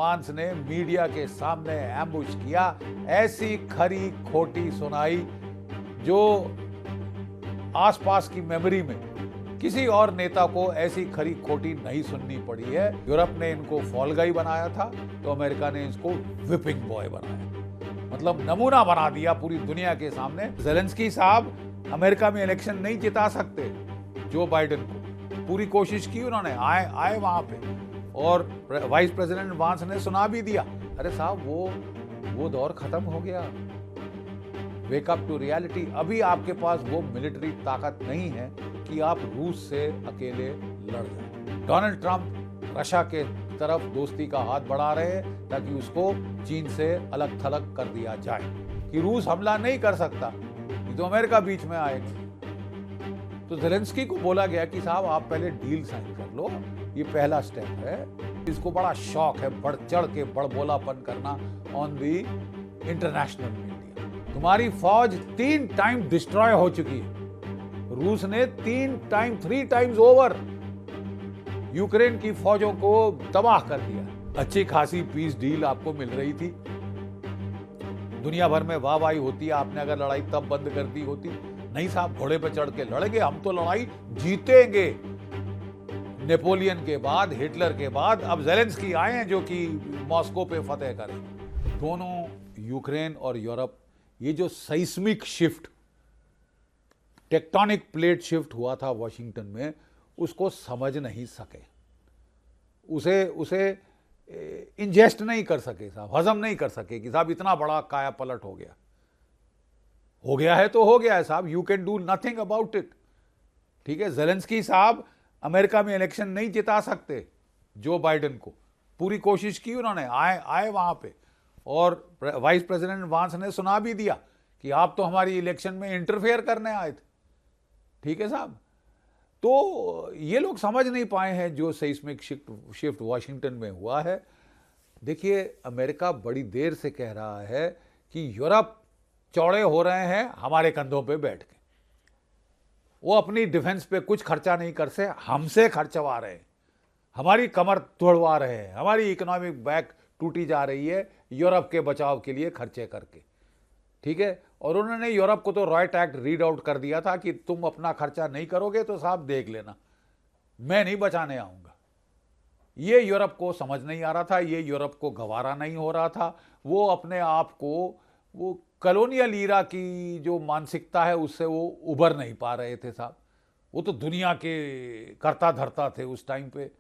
वांस ने मीडिया के सामने एम्बुश किया, ऐसी खरी खोटी सुनाई जो आसपास की मेमोरी में किसी और नेता को ऐसी खरी खोटी नहीं सुननी पड़ी है। यूरोप ने इनको फॉल गाई बनाया था तो अमेरिका ने इसको विपिंग बॉय बनाया, मतलब नमूना बना दिया पूरी दुनिया के सामने। ज़ेलेंस्की साहब अमेरिका में इलेक्शन नहीं जिता सकते जो बाइडेन को, पूरी कोशिश की उन्होंने, आए वहां पे, और वाइस प्रेसिडेंट वांस ने सुना भी दिया, अरे साहब वो दौर खत्म हो गया, वेक अप टू रियलिटी। अभी आपके पास वो मिलिट्री ताकत नहीं है कि आप रूस से अकेले लड़ जाएं। डोनाल्ड ट्रंप रशिया के तरफ दोस्ती का हाथ बढ़ा रहे हैं ताकि उसको चीन से अलग थलग कर दिया जाए कि रूस हमला नहीं कर सकता, ये तो अमेरिका बीच में आएगा। तो ज़ेलेंस्की को बोला गया कि साहब आप पहले डील साइन कर लो, ये पहला स्टेप है। इसको बड़ा शौक है बढ़ चढ़ के बड़बोलापन करना ऑन दी इंटरनेशनल मीडिया। तुम्हारी फौज 3 टाइम डिस्ट्रॉय हो चुकी है, रूस ने 3 टाइम्स ओवर यूक्रेन की फौजों को तबाह कर दिया। अच्छी खासी पीस डील आपको मिल रही थी, दुनिया भर में वाहवाही होती है, आपने अगर लड़ाई तब बंद कर दी होती। नहीं साहब, घोड़े पे चढ़ के लड़ेंगे, हम तो लड़ाई जीतेंगे। नेपोलियन के बाद, हिटलर के बाद अब ज़ेलेंस्की आए हैं जो कि मॉस्को पे फतेह करें। दोनों यूक्रेन और यूरोप, ये जो साइस्मिक शिफ्ट, टेक्टोनिक प्लेट शिफ्ट हुआ था वॉशिंगटन में, उसको समझ नहीं सके, उसे इंजेस्ट नहीं कर सके साहब, हजम नहीं कर सके कि साहब इतना बड़ा काया पलट हो गया है तो हो गया है साहब, you can do nothing about it. ठीक है, ज़ेलेंस्की साहब अमेरिका में इलेक्शन नहीं जिता सकते जो बाइडेन को, पूरी कोशिश की उन्होंने, आए वहां पे, और वाइस प्रेसिडेंट वांस ने सुना भी दिया कि आप तो हमारी इलेक्शन में इंटरफेयर करने आए थे। ठीक है साहब, तो ये लोग समझ नहीं पाए हैं जो सेस्मिक शिफ्ट वॉशिंगटन में हुआ है। देखिए, अमेरिका बड़ी देर से कह रहा है कि यूरोप चौड़े हो रहे हैं हमारे कंधों पे बैठ के, वो अपनी डिफेंस पे कुछ खर्चा नहीं कर से हमसे खर्चवा रहे हैं, हमारी कमर तोड़वा रहे हैं, हमारी इकोनॉमिक बैक टूटी जा रही है यूरोप के बचाव के लिए खर्चे करके। ठीक है, और उन्होंने यूरोप को तो रॉयट एक्ट रीड आउट कर दिया था कि तुम अपना खर्चा नहीं करोगे तो साहब देख लेना, मैं नहीं बचाने आऊंगा। ये यूरोप को समझ नहीं आ रहा था, ये यूरोप को गवारा नहीं हो रहा था, वो अपने आप को, वो कॉलोनियल ईरा की जो मानसिकता है उससे वो उबर नहीं पा रहे थे साहब। वो तो दुनिया के कर्ता धर्ता थे उस टाइम पे,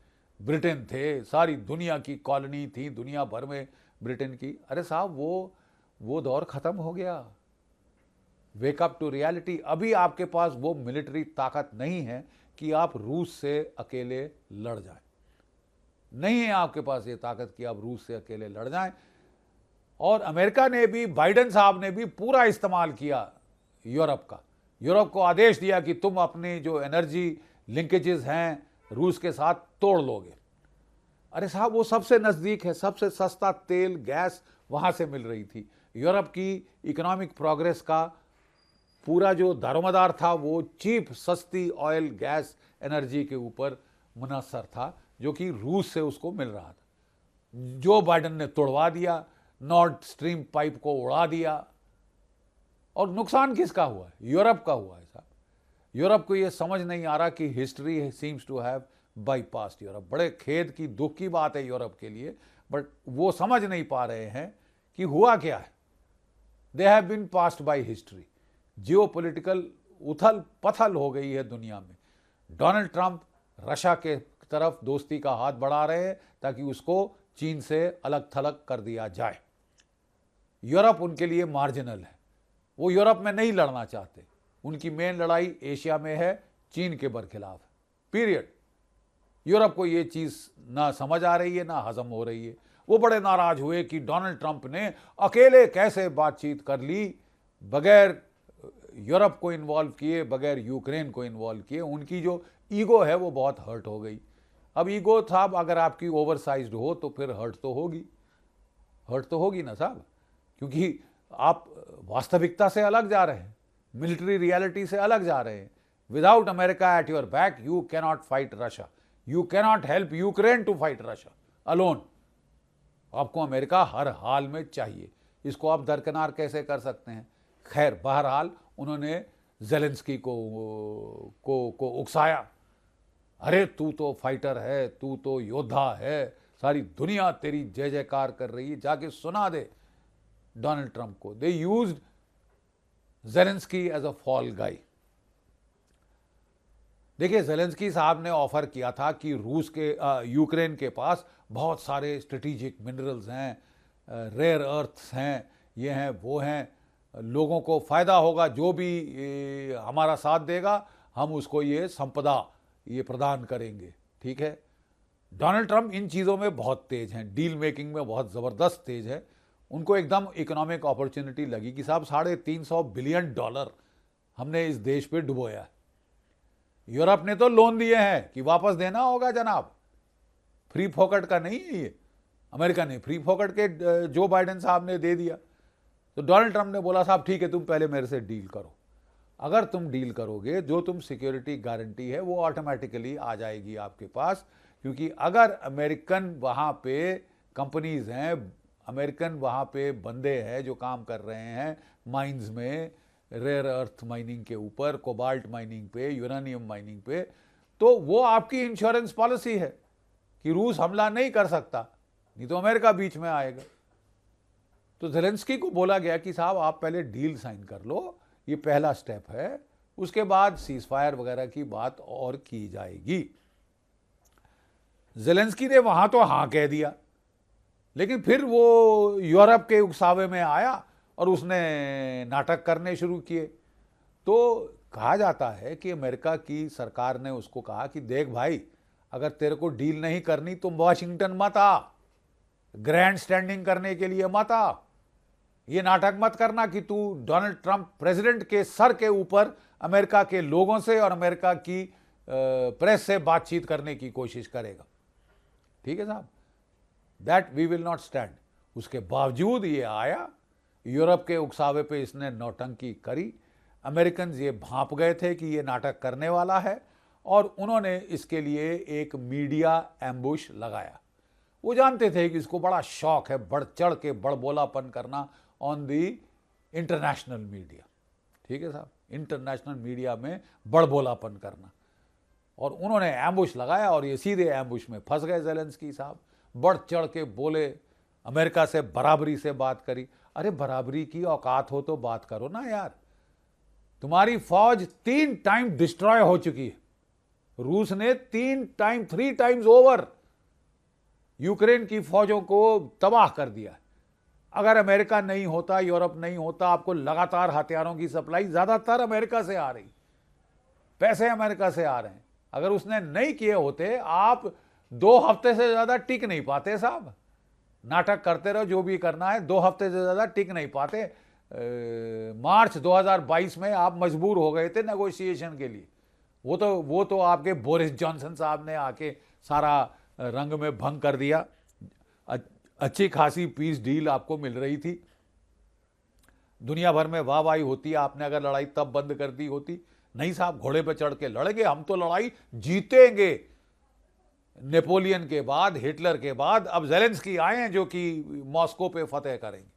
ब्रिटेन थे, सारी दुनिया की कॉलोनी थी दुनिया भर में ब्रिटेन की। अरे साहब, वो दौर खत्म हो गया, वेक अप टू रियलिटी। अभी आपके पास वो मिलिट्री ताकत नहीं है कि आप रूस से अकेले लड़ जाएं, नहीं है आपके पास ये ताकत कि आप रूस से अकेले लड़ जाएं। और अमेरिका ने भी, बाइडेन साहब ने भी पूरा इस्तेमाल किया यूरोप का, यूरोप को आदेश दिया कि तुम अपनी जो एनर्जी लिंकेजेस हैं रूस के साथ तोड़ लोगे। अरे साहब, वो सबसे नज़दीक है, सबसे सस्ता तेल गैस वहाँ से मिल रही थी। यूरोप की इकोनॉमिक प्रोग्रेस का पूरा जो दारोमदार था वो चीप सस्ती ऑयल गैस एनर्जी के ऊपर मुनहसर था, जो कि रूस से उसको मिल रहा था। जो बाइडेन ने तोड़वा दिया, नॉर्थ स्ट्रीम पाइप को उड़ा दिया, और नुकसान किसका हुआ है? यूरोप का हुआ है साहब। यूरोप को ये समझ नहीं आ रहा कि history seems to have bypassed Europe. बड़े खेद की, दुख की बात है यूरोप के लिए, बट वो समझ नहीं पा रहे हैं कि हुआ क्या है। They have been passed by history. Geopolitical उथल पथल हो गई है दुनिया में। डोनाल्ड ट्रंप रशिया के तरफ दोस्ती का हाथ बढ़ा रहे हैं ताकि उसको चीन से अलग थलग कर दिया जाए। यूरोप उनके लिए मार्जिनल है, वो यूरोप में नहीं लड़ना चाहते। उनकी मेन लड़ाई एशिया में है, चीन के बरखिलाफ, पीरियड। यूरोप को ये चीज़ ना समझ आ रही है, ना हजम हो रही है। वो बड़े नाराज हुए कि डोनाल्ड ट्रंप ने अकेले कैसे बातचीत कर ली, बगैर यूरोप को इन्वॉल्व किए, बगैर यूक्रेन को इन्वॉल्व किए। उनकी जो ईगो है वो बहुत हर्ट हो गई। अब ईगो साहब अगर आपकी ओवरसाइज्ड हो तो फिर हर्ट तो होगी ना साहब, क्योंकि आप वास्तविकता से अलग जा रहे हैं, मिलिट्री रियलिटी से अलग जा रहे हैं। Without America at your back you cannot fight Russia, you cannot help Ukraine to fight Russia alone. आपको अमेरिका हर हाल में चाहिए, इसको आप दरकिनार कैसे कर सकते हैं। खैर बहरहाल उन्होंने ज़ेलेंस्की को उकसाया, अरे तू तो फाइटर है, तू तो योद्धा है, सारी दुनिया तेरी जय जयकार कर रही है, जाके सुना दे डोनाल्ड ट्रंप को। They used Zelensky as a fall guy. देखिए ज़ेलेंस्की साहब ने ऑफर किया था कि यूक्रेन के पास बहुत सारे स्ट्रेटेजिक मिनरल्स हैं, रेयर अर्थ्स हैं, ये हैं वो हैं, लोगों को फ़ायदा होगा, जो भी हमारा साथ देगा हम उसको ये संपदा ये प्रदान करेंगे। ठीक है, डोनाल्ड ट्रंप इन चीज़ों में बहुत तेज हैं, डील मेकिंग में बहुत ज़बरदस्त तेज है। उनको एकदम इकोनॉमिक अपॉर्चुनिटी लगी कि साहब $350 बिलियन हमने इस देश पे डुबोया है। यूरोप ने तो लोन दिए हैं कि वापस देना होगा जनाब, फ्री फोकट का नहीं है ये। अमेरिका ने फ्री फोकट के जो बाइडेन साहब ने दे दिया। तो डोनाल्ड ट्रंप ने बोला साहब ठीक है, तुम पहले मेरे से डील करो। अगर तुम डील करोगे, जो तुम सिक्योरिटी गारंटी है वो ऑटोमेटिकली आ जाएगी आपके पास, क्योंकि अगर अमेरिकन वहाँ पे कंपनीज हैं, अमेरिकन वहाँ पे बंदे हैं जो काम कर रहे हैं माइंस में, रेयर अर्थ माइनिंग के ऊपर, कोबाल्ट माइनिंग पे, यूरेनियम माइनिंग पे, तो वो आपकी इंश्योरेंस पॉलिसी है कि रूस हमला नहीं कर सकता, नहीं तो अमेरिका बीच में आएगा। तो ज़ेलेंस्की को बोला गया कि साहब आप पहले डील साइन कर लो, ये पहला स्टेप है, उसके बाद सीज फायर वगैरह की बात और की जाएगी। ज़ेलेंस्की ने वहां तो हां कह दिया, लेकिन फिर वो यूरोप के उकसावे में आया और उसने नाटक करने शुरू किए। तो कहा जाता है कि अमेरिका की सरकार ने उसको कहा कि देख भाई, अगर तेरे को डील नहीं करनी तो वाशिंगटन मत आ, ग्रैंड स्टैंडिंग करने के लिए मत आ, ये नाटक मत करना कि तू डोनाल्ड ट्रंप प्रेसिडेंट के सर के ऊपर अमेरिका के लोगों से और अमेरिका की प्रेस से बातचीत करने की कोशिश करेगा। ठीक है साहब, that we will not stand. उसके बावजूद ये आया, यूरोप के उकसावे पे इसने नौटंकी करी। अमेरिकन ये भांप गए थे कि ये नाटक करने वाला है और उन्होंने इसके लिए एक मीडिया एम्बुश लगाया। वो जानते थे कि इसको बड़ा शौक है बढ़ चढ़ के बड़बोलापन करना ऑन दी इंटरनेशनल मीडिया। ठीक है साहब, इंटरनेशनल मीडिया में बड़बोलापन करना, और उन्होंने एम्बुश लगाया और ये सीधे एम्बुश में फंस गए। ज़ेलेंस्की साहब बढ़ चढ़ के बोले, अमेरिका से बराबरी से बात करी। अरे बराबरी की औकात हो तो बात करो ना यार, तुम्हारी फौज 3 टाइम डिस्ट्रॉय हो चुकी है, रूस ने 3 टाइम्स ओवर यूक्रेन की फौजों को तबाह कर दिया। अगर अमेरिका नहीं होता, यूरोप नहीं होता, आपको लगातार हथियारों की सप्लाई ज्यादातर अमेरिका से आ रही, पैसे अमेरिका से आ रहे हैं। अगर उसने नहीं किए होते, आप 2 हफ्ते से ज्यादा टिक नहीं पाते साहब। नाटक करते रहो जो भी करना है, 2 हफ्ते से ज्यादा टिक नहीं पाते। मार्च 2022 में आप मजबूर हो गए थे नेगोशिएशन के लिए। वो तो आपके बोरिस जॉनसन साहब ने आके सारा रंग में भंग कर दिया। अच्छी खासी पीस डील आपको मिल रही थी, दुनिया भर में वाहवाही होती है, आपने अगर लड़ाई तब बंद कर दी होती। नहीं साहब, घोड़े पे चढ़ के लड़ेंगे, हम तो लड़ाई जीतेंगे। नेपोलियन के बाद, हिटलर के बाद अब ज़ेलेंस्की आए हैं जो कि मॉस्को पे फतेह करेंगे,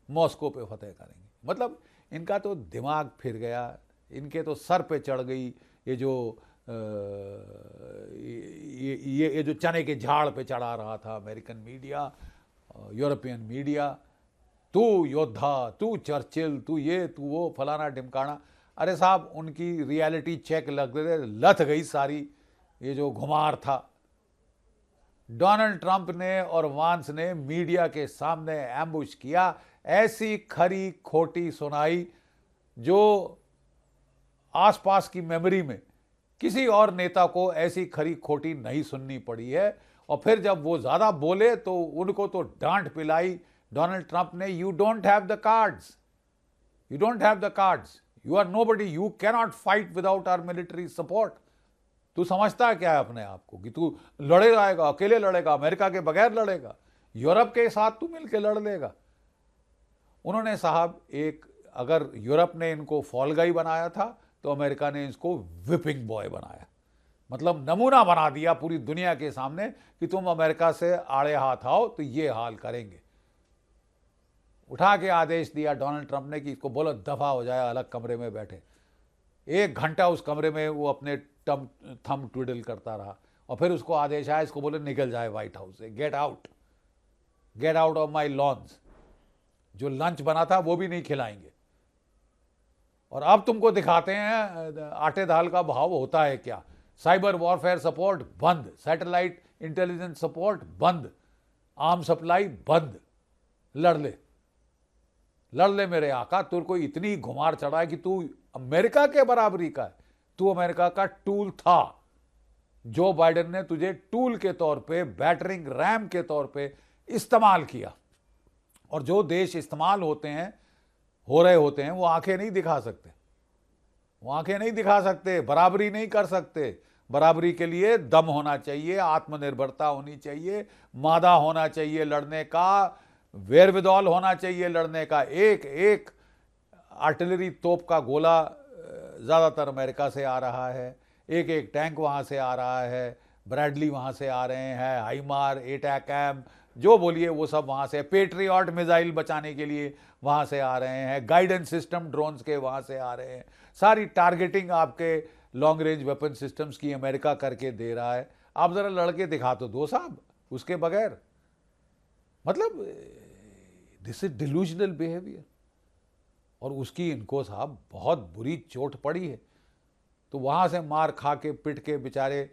मॉस्को पे फतेह करेंगे। मतलब इनका तो दिमाग फिर गया, इनके तो सर पे चढ़ गई ये जो चने के झाड़ पे चढ़ा रहा था अमेरिकन मीडिया, यूरोपियन मीडिया, तू योद्धा, तू चर्चिल, तू ये, तू वो, फलाना ढिमकाना। अरे साहब, उनकी रियलिटी चेक लथ गई सारी, ये जो घुमार था। डोनाल्ड ट्रंप ने और वांस ने मीडिया के सामने एम्बुश किया, ऐसी खरी खोटी सुनाई जो आसपास की मेमोरी में किसी और नेता को ऐसी खरी खोटी नहीं सुननी पड़ी है। और फिर जब वो ज्यादा बोले तो उनको तो डांट पिलाई डोनाल्ड ट्रंप ने। You don't have the cards, you don't have the cards, you are nobody, you cannot fight without our military support. तू समझता है क्या है अपने आप को कि तू लड़े आएगा, अकेले लड़ेगा, अमेरिका के बगैर लड़ेगा, यूरोप के साथ तू मिलकर लड़ लेगा। उन्होंने साहब अगर यूरोप ने इनको फॉल गाई बनाया था तो अमेरिका ने इसको विपिंग बॉय बनाया। मतलब नमूना बना दिया पूरी दुनिया के सामने कि तुम अमेरिका से आड़े हाथ आओ तो ये हाल करेंगे। उठा के आदेश दिया डोनाल्ड ट्रंप ने कि इसको बोलो दफा हो जाए, अलग कमरे में बैठे। 1 घंटा उस कमरे में वो अपने थंब ट्विडल करता रहा और फिर उसको आदेश आया, इसको बोले निकल जाए व्हाइट हाउस से, get out of my lawns. जो लंच बना था वो भी नहीं खिलाएंगे। और अब तुमको दिखाते हैं आटे दाल का भाव होता है क्या। साइबर वॉरफेयर सपोर्ट बंद, सैटेलाइट इंटेलिजेंस सपोर्ट बंद, आर्म सप्लाई बंद। लड़ ले मेरे आका, तुर को इतनी घुमार चढ़ा है कि तू अमेरिका के बराबरी का है। तू अमेरिका का टूल था। जो बाइडेन ने तुझे टूल के तौर पे, बैटरिंग रैम के तौर पे इस्तेमाल किया। और जो देश इस्तेमाल हो रहे होते हैं वो आंखें नहीं दिखा सकते, बराबरी नहीं कर सकते। बराबरी के लिए दम होना चाहिए, आत्मनिर्भरता होनी चाहिए, मादा होना चाहिए लड़ने का, वेरविदौल होना चाहिए लड़ने का। एक आर्टिलरी तोप का गोला ज़्यादातर अमेरिका से आ रहा है, एक टैंक वहाँ से आ रहा है, ब्रैडली वहाँ से आ रहे हैं, हाइमार, एटैकैम, जो बोलिए वो सब वहाँ से, पेट्रियट मिसाइल बचाने के लिए वहाँ से आ रहे हैं, गाइडेंस सिस्टम ड्रोन्स के वहाँ से आ रहे हैं। सारी टारगेटिंग आपके लॉन्ग रेंज वेपन सिस्टम्स की अमेरिका करके दे रहा है। आप ज़रा लड़के दिखा तो दो साहब उसके बगैर। मतलब दिस इज डिल्यूजनल बिहेवियर। और उसकी इनको साहब बहुत बुरी चोट पड़ी है। तो वहाँ से मार खा के पिट के बेचारे,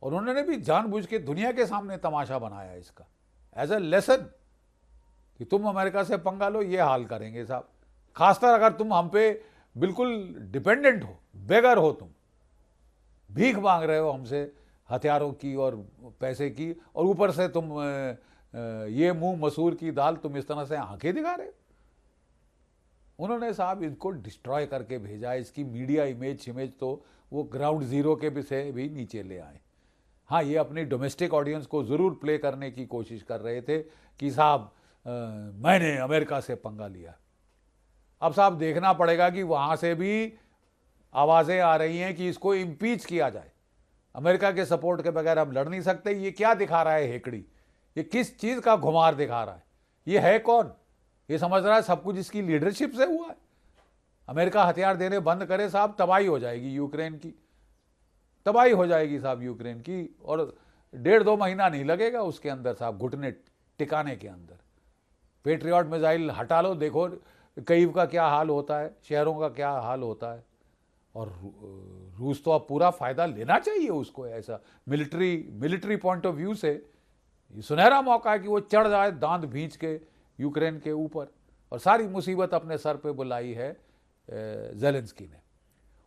और उन्होंने भी जानबूझ के दुनिया के सामने तमाशा बनाया इसका एज अ लेसन कि तुम अमेरिका से पंगा लो, ये हाल करेंगे साहब। खासकर अगर तुम हम पे बिल्कुल डिपेंडेंट हो, बेगर हो, तुम भीख मांग रहे हो हमसे हथियारों की और पैसे की, और ऊपर से तुम ये मुंह मसूर की दाल तुम इस तरह से आंखें दिखा रहे हो। उन्होंने साहब इनको डिस्ट्रॉय करके भेजा। इसकी मीडिया इमेज तो वो ग्राउंड जीरो के भी से भी नीचे ले आए। हाँ, ये अपनी डोमेस्टिक ऑडियंस को ज़रूर प्ले करने की कोशिश कर रहे थे कि साहब मैंने अमेरिका से पंगा लिया। अब साहब देखना पड़ेगा कि वहाँ से भी आवाज़ें आ रही हैं कि इसको इम्पीच किया जाए। अमेरिका के सपोर्ट के बगैर हम लड़ नहीं सकते। ये क्या दिखा रहा है हेकड़ी, ये किस चीज़ का घुमार दिखा रहा है? ये है कौन? ये समझ रहा है सब कुछ इसकी लीडरशिप से हुआ है। अमेरिका हथियार देने बंद करे साहब, तबाही हो जाएगी यूक्रेन की, तबाही हो जाएगी साहब यूक्रेन की। और 1.5-2 महीना नहीं लगेगा उसके अंदर साहब घुटने टिकाने के अंदर। पेट्रियट मिसाइल हटा लो, देखो कीव का क्या हाल होता है, शहरों का क्या हाल होता है। और रूस तो अब पूरा फ़ायदा लेना चाहिए उसको। ऐसा मिलिट्री पॉइंट ऑफ व्यू से ये सुनहरा मौका है कि वो चढ़ जाए दांत भींच के यूक्रेन के ऊपर। और सारी मुसीबत अपने सर पे बुलाई है ज़ेलेंस्की ने।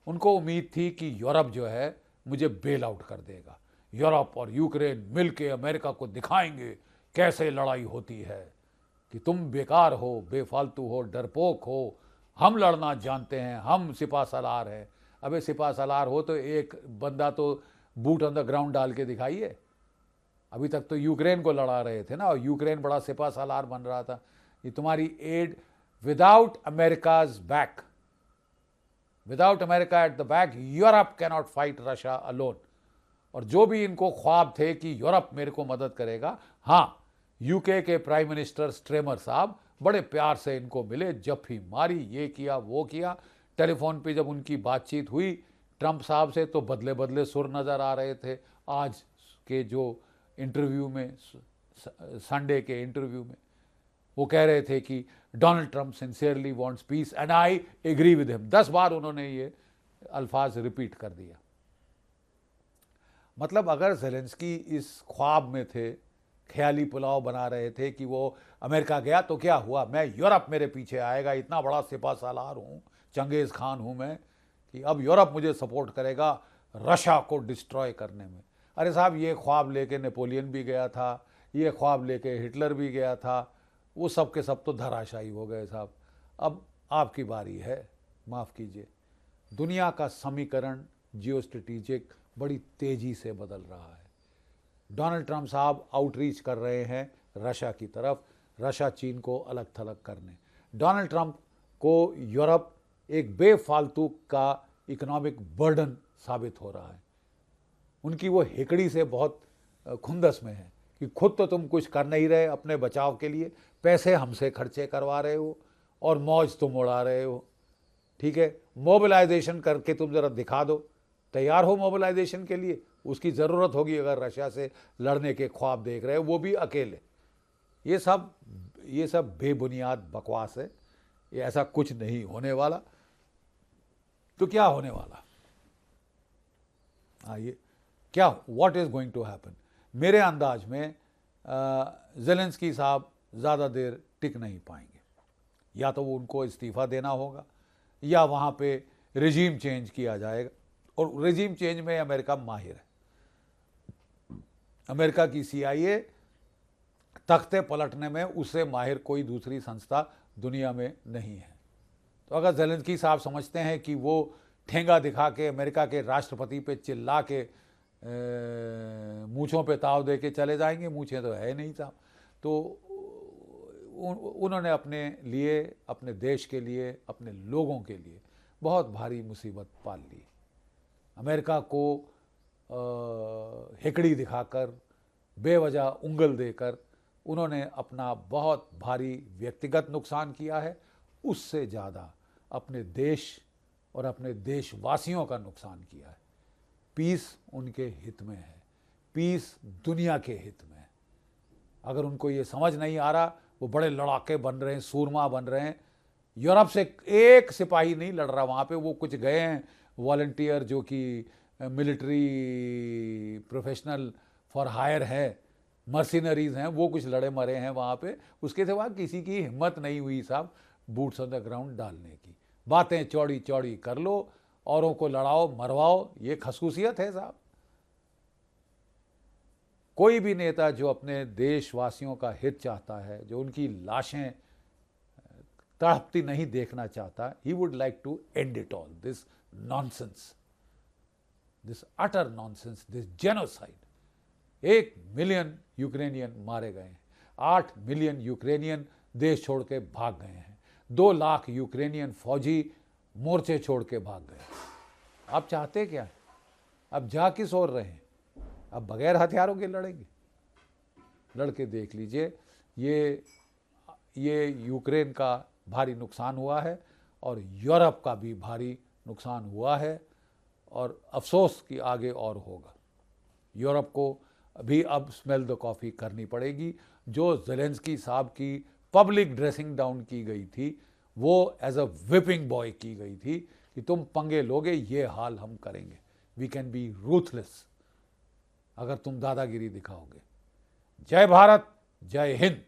उनको उम्मीद थी कि यूरोप जो है मुझे बेल आउट कर देगा। यूरोप और यूक्रेन मिलके अमेरिका को दिखाएंगे कैसे लड़ाई होती है, कि तुम बेकार हो, बेफालतू हो, डरपोक हो, हम लड़ना जानते हैं, हम सिपा सलार हैं। अबे सिपा सलार हो तो एक बंदा तो बूट ऑन द ग्राउंड डाल के दिखाइए। अभी तक तो यूक्रेन को लड़ा रहे थे ना, और यूक्रेन बड़ा सिपा सलार बन रहा था। ये तुम्हारी aid without America's back, without America at the back, Europe cannot fight Russia alone. और जो भी इनको ख्वाब थे कि यूरोप मेरे को मदद करेगा, हाँ, यूके के प्राइम मिनिस्टर स्ट्रेमर साहब बड़े प्यार से इनको मिले, जफ्फी मारी, ये किया वो किया। टेलीफोन पे जब उनकी बातचीत हुई ट्रंप साहब से तो बदले बदले सुर नज़र आ रहे थे। आज के जो इंटरव्यू में, संडे के इंटरव्यू में, वो कह रहे थे कि Donald Trump sincerely wants peace and I agree with him. 10 बार उन्होंने ये अल्फाज रिपीट कर दिया। मतलब अगर ज़ेलेंस्की इस ख्वाब में थे, ख्याली पुलाव बना रहे थे कि वो अमेरिका गया तो क्या हुआ, मैं यूरोप मेरे पीछे आएगा, इतना बड़ा सिपा सालार हूँ, चंगेज़ खान हूँ मैं, कि अब यूरोप मुझे सपोर्ट करेगा रशिया को डिस्ट्रॉय करने में। अरे साहब, ये ख्वाब लेके नेपोलियन भी गया था, ये ख्वाब लेके हिटलर भी गया था, वो सब के सब तो धराशायी हो गए साहब। अब आपकी बारी है, माफ़ कीजिए। दुनिया का समीकरण जियो स्ट्रेटेजिक बड़ी तेज़ी से बदल रहा है। डोनाल्ड ट्रंप साहब आउटरीच कर रहे हैं रशिया की तरफ, रशिया चीन को अलग थलग करने। डोनाल्ड ट्रंप को यूरोप एक बेफालतू का इकोनॉमिक बर्डन साबित हो रहा है। उनकी वो हेकड़ी से बहुत खुंदस में है कि खुद तो तुम कुछ कर नहीं रहे अपने बचाव के लिए, पैसे हमसे खर्चे करवा रहे हो और मौज तुम उड़ा रहे हो। ठीक है, मोबिलाइजेशन करके तुम ज़रा दिखा दो, तैयार हो मोबिलाइजेशन के लिए, उसकी ज़रूरत होगी अगर रशिया से लड़ने के ख्वाब देख रहे हो, वो भी अकेले। ये सब बेबुनियाद बकवास है, ये ऐसा कुछ नहीं होने वाला। तो क्या होने वाला, ये क्या, what is going to happen? मेरे अंदाज में ज़ेलेंस्की साहब ज़्यादा देर टिक नहीं पाएंगे, या तो वो उनको इस्तीफ़ा देना होगा या वहाँ पे रिजीम चेंज किया जाएगा, और रिजीम चेंज में अमेरिका माहिर है। अमेरिका की CIA तख्ते पलटने में उससे माहिर कोई दूसरी संस्था दुनिया में नहीं है। तो अगर ज़ेलेंस्की साहब समझते हैं कि वो ठेंगा दिखा के अमेरिका के राष्ट्रपति पे चिल्ला के मूँछों पे ताव दे के चले जाएंगे, मूँछें तो है नहीं साहब, तो उन्होंने अपने लिए, अपने देश के लिए, अपने लोगों के लिए बहुत भारी मुसीबत पाल ली। अमेरिका को हेकड़ी दिखाकर, बेवजह उंगल देकर उन्होंने अपना बहुत भारी व्यक्तिगत नुकसान किया है, उससे ज़्यादा अपने देश और अपने देशवासियों का नुकसान किया है। पीस उनके हित में है, पीस दुनिया के हित में है। अगर उनको ये समझ नहीं आ रहा, वो बड़े लड़ाके बन रहे हैं, सूरमा बन रहे हैं। यूरोप से एक सिपाही नहीं लड़ रहा वहाँ पे, वो कुछ गए हैं वॉलंटियर जो कि मिलिट्री प्रोफेशनल फॉर हायर है, मर्सिनरीज हैं, वो कुछ लड़े मरे हैं वहाँ पे। उसके सिवा किसी की हिम्मत नहीं हुई साहब बूट्स ऑन द ग्राउंड डालने की। बातें चौड़ी चौड़ी कर लो, औरों को लड़ाओ मरवाओ, ये खसूसियत है साहब। कोई भी नेता जो अपने देशवासियों का हित चाहता है, जो उनकी लाशें तड़पती नहीं देखना चाहता, he would like to end it all, this nonsense, this utter nonsense, this genocide. 1 million Ukrainian मारे गए हैं, 8 मिलियन यूक्रेनियन देश छोड़ के भाग गए हैं, 2 लाख यूक्रेनियन फौजी मोर्चे छोड़ के भाग गए। आप चाहते क्या है? अब जा किस ओर रहे हैं? अब बगैर हथियारों के लड़ेंगे? लड़के देख लीजिए। ये यूक्रेन का भारी नुकसान हुआ है और यूरोप का भी भारी नुकसान हुआ है, और अफसोस कि आगे और होगा। यूरोप को भी अब स्मेल द कॉफ़ी करनी पड़ेगी। जो ज़ेलेंस्की साहब की पब्लिक ड्रेसिंग डाउन की गई थी, वो एज अ विपिंग बॉय की गई थी कि तुम पंगे लोगे, ये हाल हम करेंगे। वी कैन बी रूथलेस अगर तुम दादागिरी दिखाओगे। जय भारत, जय हिंद।